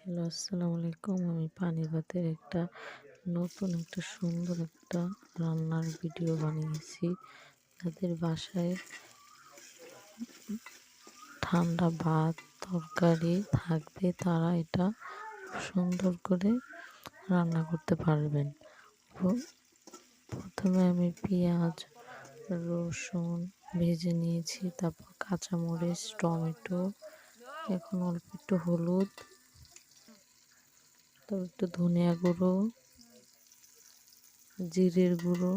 Hello, আসসালামু আলাইকুম। আমি পানির ভাতের নতুন সুন্দর রান্নার ভিডিও বানিয়েছি। যাদের বাসায় ঠান্ডা ভাত তরকারি থাকবে তারা এটা খুব সুন্দর করে রান্না করতে পারবেন। প্রথমে আমি পেঁয়াজ রসুন ভেজে নিয়েছি, তারপর কাঁচামরিচ টমেটো, এখন অল্প একটু হলুদ, তারপর একটু ধনিয়া গুঁড়ো, জিরের গুঁড়ো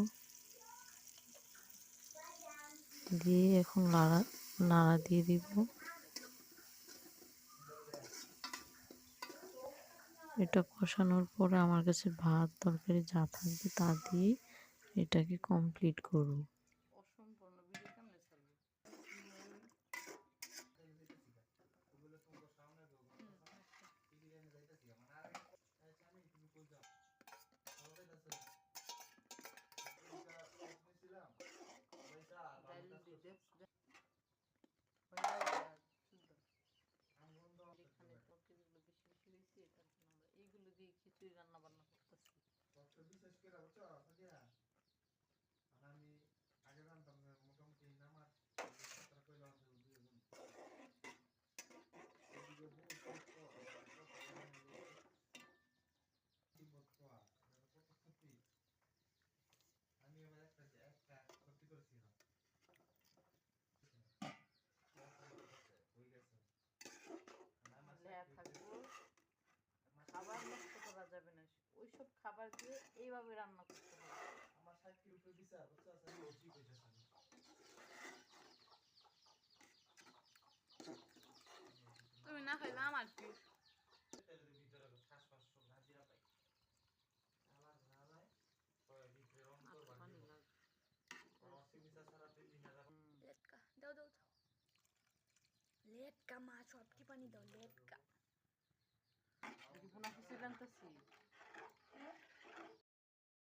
দিয়ে এখন নাড়া দিয়ে দিব। এটা কষানোর পরে আমার কাছে ভাত তরকারি যা থাকবে তা দিয়ে এটাকে কমপ্লিট করব। এইগুলো দিয়ে খিচুড়ি রান্না বান্না করতেছি। আমি আগে জানতাম যে মোটামুটি নামাজ আমি এবার একটা ক্ষতি করেছিলাম খাবার নষ্ট করা যাবে না, ওইসব খাবার দিয়ে এইভাবে রান্না করতে হবে। আমার সাইকেল উপরে বিচার বুঝছো আছে লজি কইতাছেন তুমি না খাইলে আমার কি তেলের ভিতরে শ্বাস সব নাজিরা পাই আমার না যায় ওই ভিতরে রং করবা পানি লাগে অসি বিচার সারা বিল্ডিং এর লেটকা দাও দাও দাও লেটকা মা সবটি পানি দাও লেটকা দেখি পুনা কিছু জানতাছি